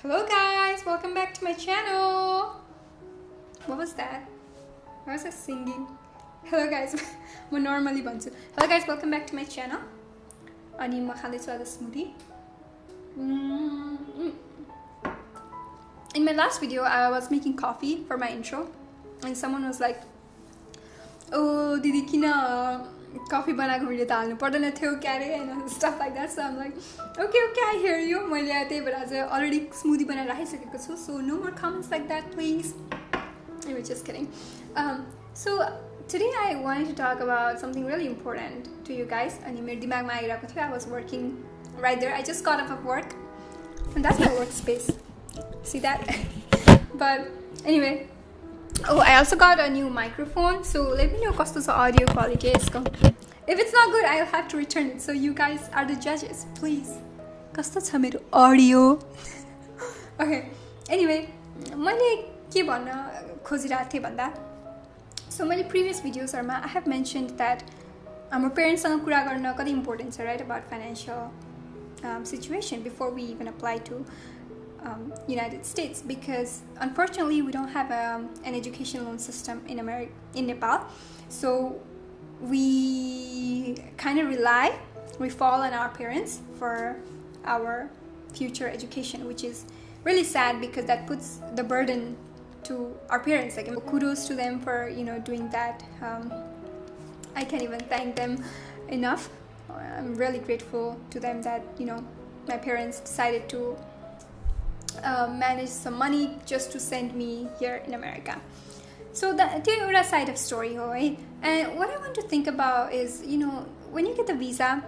Hello guys, welcome back to my channel. What was that? Why was I singing? Hello guys, I normally भन्छु. Hello guys, welcome back to my channel. अनि म खाँदैछु आज smoothie. In my last video, I was making coffee for my intro, and someone was like, "Oh, didi kina coffee बनाएको video त हाल्नु पर्दैन थियो क्यारे and stuff like that." So I'm like, okay, I hear you. मैले त्यही भएर आज already smoothie बनाएर राखिसकेको छु. So no more comments like that, please. Anyway, just kidding. So today I wanted to talk about something really important to you guys. अनि मेरो दिमागमा आइरहेको थियो. I was working right there. I just got off of work, and that's my workspace. See that? But anyway. Oh, I also got a new microphone, so let me know kasto cha audio quality yesko. If it's not good, I'll have to return it. So you guys are the judges, please. Kasto cha mero audio? Okay. Anyway, मैले के भन्न खोजिरहेको थिएँ भन्दा, so मैले previous videos मा I have mentioned that हाम्रो parents सँग कुरा गर्न कति important छ, right, about financial situation before we even apply to United States, because unfortunately we don't have an education loan system in Nepal, so we kind of we fall on our parents for our future education, which is really sad because that puts the burden to our parents. Like, kudos to them for doing that. I can't even thank them enough. I'm really grateful to them that my parents decided to manage some money just to send me here in America. So that's the side of story, right? And what I want to think about is, when you get the visa,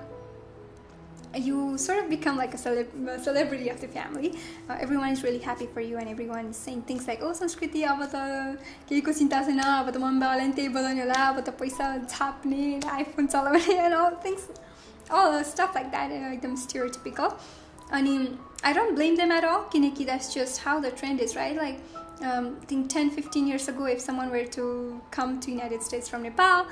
you sort of become like a celebrity of the family. Everyone is really happy for you, and everyone is saying things like, "Oh, Sanskriti, अब त केहीको चिन्ता छैन, अब त mummy बाबाले त्यही बोलाउने होला, अब त पैसा छाप्ने, iPhone चलाउने," and all things, all the stuff like that, एकदम stereotypical. And I don't blame them at all, kineki that's just how the trend is, right? Like, I think 10-15 years ago, if someone were to come to United States from Nepal,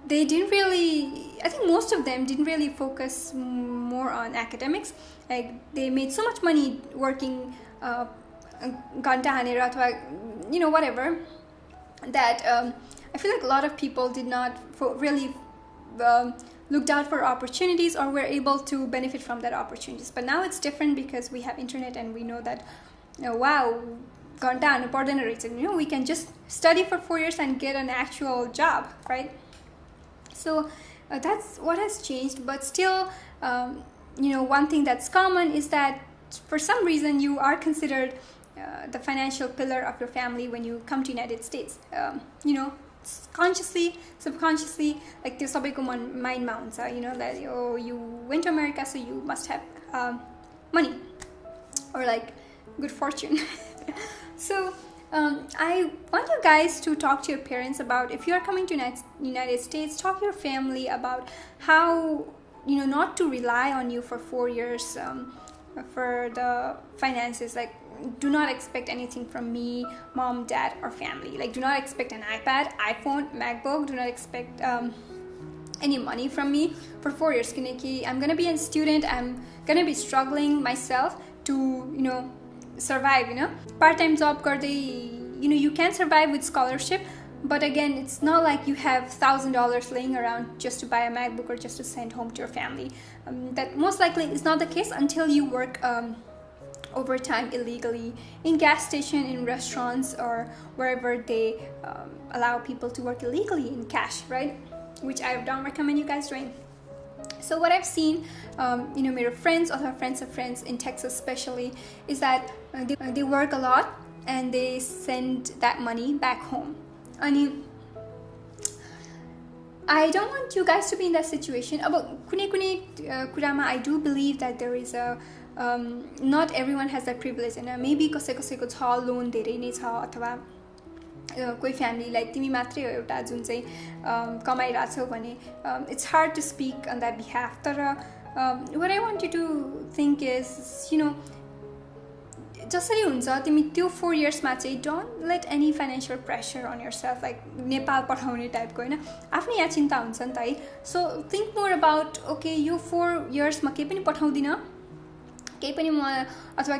they didn't really, I think most of them didn't really focus more on academics. Like, they made so much money working ganta hanera athwa whatever, that I feel like a lot of people did not really looked out for opportunities or were able to benefit from that opportunities. But now it's different because we have internet and we know that, wow, we can just study for 4 years and get an actual job, right? So that's what has changed. But still, one thing that's common is that for some reason you are considered the financial pillar of your family when you come to United States. Consciously, subconsciously, like त्यो सबैको माइन्डमा हुन्छ, that you went to America, so you must have money or like good fortune. So I want you guys to talk to your parents about, if you are coming to United States, talk to your family about how not to rely on you for 4 years for the finances. Like, do not expect anything from me, mom, dad, or family. Like, do not expect an iPad, iPhone, MacBook. Do not expect any money from me for 4 years. I'm gonna be a student. I'm gonna be struggling myself to survive. Part-time job garde, you can survive with scholarship, but again, it's not like you have $1,000 laying around just to buy a MacBook or just to send home to your family. That most likely is not the case until you work overtime illegally in gas station, in restaurants, or wherever they allow people to work illegally in cash, right? Which I don't recommend you guys doing. So what I've seen, my friends, other friends of friends in Texas especially, is that they work a lot and they send that money back home. And I don't want you guys to be in that situation. I do believe that there is not everyone has that privilege, and maybe कसैको छ loan धेरै नै छ, अथवा कोही फ्यामिलीलाई तिमी मात्रै हो एउटा जुन चाहिँ कमाइरहेछौ भने it's hard to speak on that behalf. तर what I want you to think is, जसरी हुन्छ तिमी त्यो 4 yearsमा चाहिँ don't let any financial pressure on yourself, like Nepal पठाउने टाइपको हैन, आफ्नै यहाँ चिन्ता हुन्छ नि त है. So think more about, okay, यो 4 yearsमा केही पनि पठाउँदिन, केही पनि म अथवा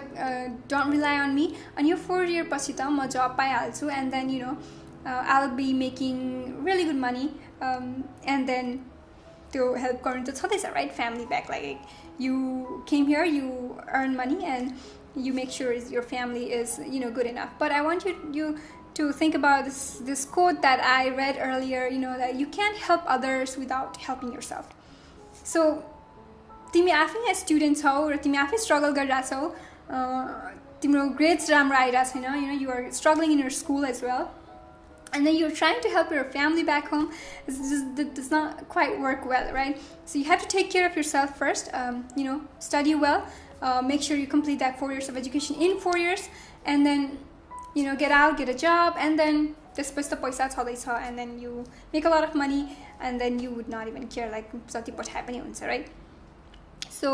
डोन्ट रिलाइ अन मी अनि यो 4 year पछि त म जब पाइहाल्छु and then you know I will be making really good money and then त्यो हेल्प गर्नु त छँदैछ right family back like you came here you earn money and you make sure your family is you know good enough. But I want you to think about this quote that I read earlier, you know, that you can't help others without helping yourself. So तिमी आफै student छौ र तिमी आफै struggle गरिरहेछौ तिम्रो grades राम्रो आइरहेको छैन you know you are struggling in your school as well and then you're trying to help your family back home. It does not quite work well, right? So you have to take care of yourself first, you know, study well, make sure you complete that 4 years of education in 4 years, and then you know get out, get a job, and then त्यसपछि त पैसा छँदैछ and then you make a lot of money and then you would not even care like जति पठाए पनि हुन्छ, right? So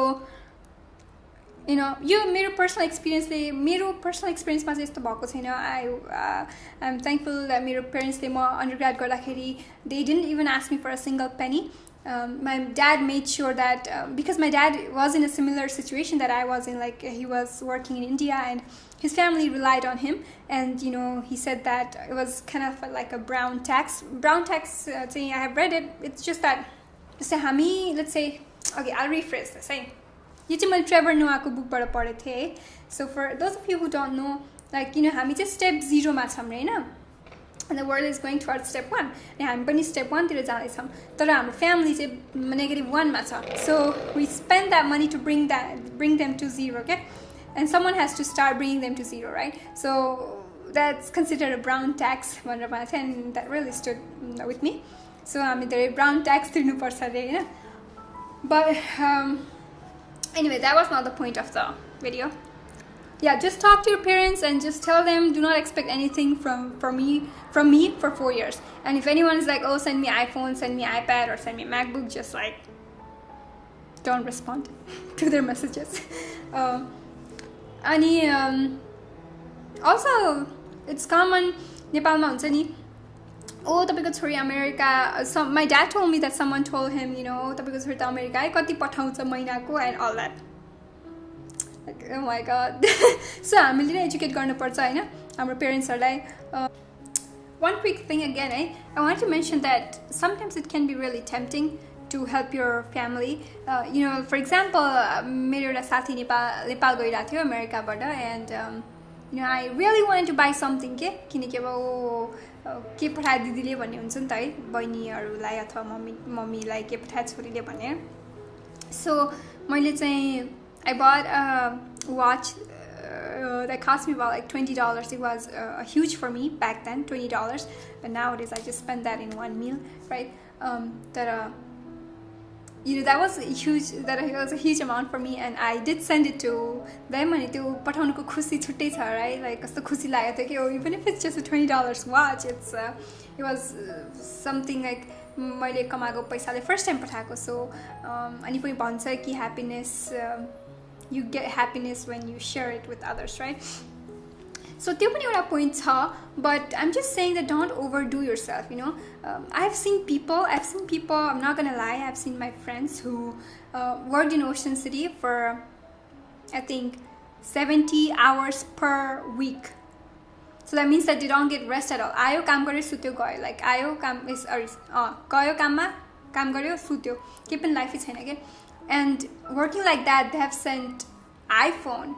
you know यो मेरो personal एक्सपिरियन्समा चाहिँ यस्तो भएको छैन आई एम थ्याङ्कफुल द्याट मेरो पेरेन्ट्सले म अन्डरग्रेड गर्दाखेरि they didn't even ask me for a single penny my dad made sure that because my dad was in a similar situation that I was in, like he was working in India and his family relied on him, and you know he said that it was kind of like a brown tax saying I have read it, it's just that जस्तै हामी let's say okay I'll rephrase this यो चाहिँ मैले ट्रेभर नोआको बुकबाट पढेको थिएँ है. So for those of you who don't know like you know हामी चाहिँ step 0 छौँ होइन and the world is going towards step 1 अनि हामी पनि स्टेप 1 तिर जाँदैछौँ तर हाम्रो फ्यामिली चाहिँ नेगेटिभ 1 छ. So we spend that money to bring them to 0 क्या and someone has to start bringing them to 0 right. So that's consider a brown tax भनेर भनेको थियो and that really stood with me. So हामी धेरै brown tax तिर्नुपर्छ अरे होइन. But anyway, that was not the point of the video. Yeah, just talk to your parents and just tell them do not expect anything from me for 4 years. And if anyone is like, oh, send me iPhone, send me iPad, or send me MacBook, just like don't respond to their messages. Also, it's common नेपालमा हुन्छ नि ओ तपाईँको छोरी America. My dad told me that someone told him, you know, तपाईँको छोरी त America है कति पठाउँछ महिनाको and all that. Like, oh my god. So हामीले नै एजुकेट गर्नुपर्छ होइन हाम्रो पेरेन्ट्सहरूलाई. One quick thing again, I want to mention that sometimes it can be really tempting to help your family. You know, for example, मेरो एउटा साथी नेपाल गइरहेको थियो अमेरिकाबाट and you know, I really wanted to buy something के किनकि अब के पठाए दिदीले भन्ने हुन्छ नि त है बहिनीहरूलाई अथवा मम्मीलाई के पठाए छोरीले भने. सो मैले चाहिँ I bought a watch that cost me about like $20. It was huge for me back then, $20, but nowadays I just spend that in one meal, right? You know, that was a huge amount for me, and I did send it to them. And त्यो पठाउनुको खुसी छुट्टै छ, right? Like कस्तो खुसी लागेको थियो कि oh, even if it's just a $20 watch, it was something like मैले कमाएको पैसाले फर्स्ट टाइम पठाएको. सो अनि पनि भन्छ कि happiness you get happiness when you share it with others, right? So त्यो पनि एउटा point छ, but I'm just saying that don't overdo yourself, you know. I've seen people, I'm not gonna lie, I've seen my friends who worked in Ocean City for I think 70 hours per week. So that means that they don't get rest at all. आयो काम गर्यो सुत्यो गयो, like आयो काम गयो काममा काम गर्यो सुत्यो, केही पनि लाइफै छैन के. And working like that, they have sent iPhone,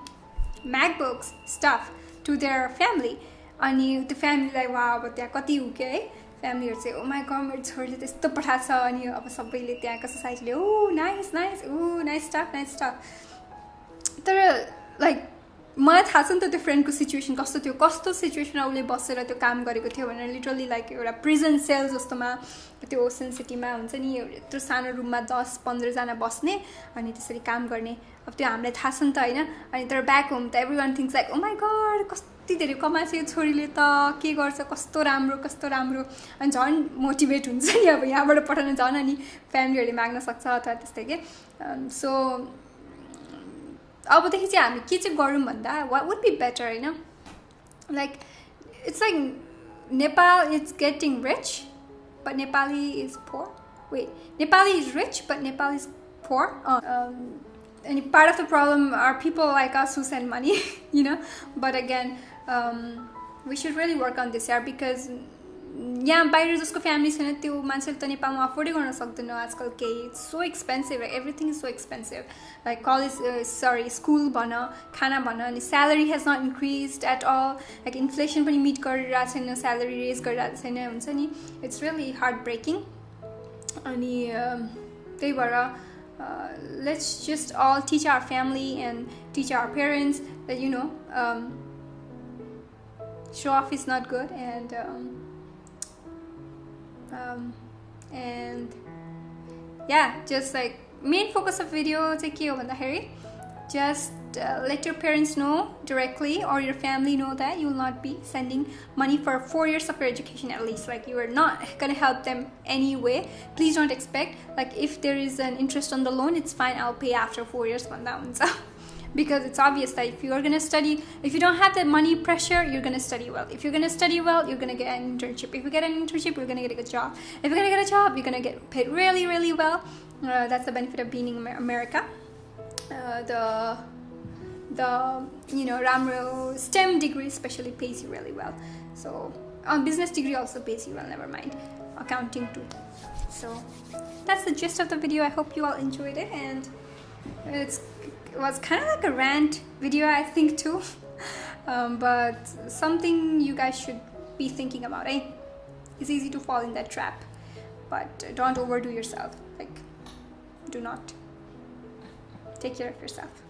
MacBooks, stuff to their family. अनि त्यो फ्यामिलीलाई वा अब त्यहाँ कति हो के है फ्यामिलीहरू चाहिँ ओ माई गड मेरो छोरीले त्यस्तो पठाएको छ. अनि अब सबैले त्यहाँको सोसाइटीले ओ नाइस स्टफ. तर लाइक मलाई थाहा छ नि त त्यो फ्रेन्डको सिचुएसन कस्तो सिचुएसनमा उसले बसेर त्यो काम गरेको थियो भनेर. लिटरली लाइक एउटा प्रिजन सेल जस्तोमा त्यो ओसन सिटीमा हुन्छ नि यत्रो सानो रुममा 10-15 जना बस्ने अनि त्यसरी काम गर्ने. अब त्यो हामीलाई थाहा छ नि त होइन. अनि तर ब्याक होम त everyone thinks like oh my God कति धेरै कमाएको यो छोरीले त के गर्छ कस्तो राम्रो अनि झन् मोटिभेट हुन्छ नि अब यहाँबाट पठाउन झन् अनि फ्यामिलीहरूले माग्न सक्छ अथवा त्यस्तै के. सो अबदेखि चाहिँ हामी के चाहिँ गरौँ भन्दा वाट वुड बी बेटर होइन. Like it's like Nepal is getting rich but Nepali is poor. Nepali is rich but Nepal is poor. and part of the problem are people like us who send money, you know. But again, we should really work on this, yeah, because यहाँ बाहिर जसको family छैन त्यो मान्छेले त नेपालमा अफोर्डै गर्न सक्दैन आजकल केही. It's so expensive, everything is so expensive. Like college school भन, खाना भन, अनि salary has not increase at all. Like inflation पनि मिट गरिरहेको छैन, स्यालेरी रेज गरिरहेको छैन, हुन्छ नि. It's really heartbreaking. अनि त्यही भएर let's just all teach our family and teach our parents that you know show off is not good, and yeah, just like main focus of video चाहिँ के हो भन्दाखेरि just let your parents know directly or your family know that you will not be sending money for 4 years of your education at least. Like you are not gonna help them anyway. Please don't expect like if there is an interest on the loan, it's fine, I'll pay after 4 years भन्दा हुन्छ. Because it's obvious that if you're going to study, if you don't have that money pressure, you're going to study well. If you're going to study well, you're going to get an internship. If you get an internship, you're going to get a good job. If you're going to get a job, you're going to get paid really, really well. That's the benefit of being in America. The you know, Ramro STEM degree especially pays you really well. So business degree also pays you well, never mind accounting too. So that's the gist of the video. I hope you all enjoyed it, and it was kind of like a rant video, I think too. But something you guys should be thinking about, eh? It's easy to fall in that trap, but don't overdo yourself. Like, do not. Take care of yourself.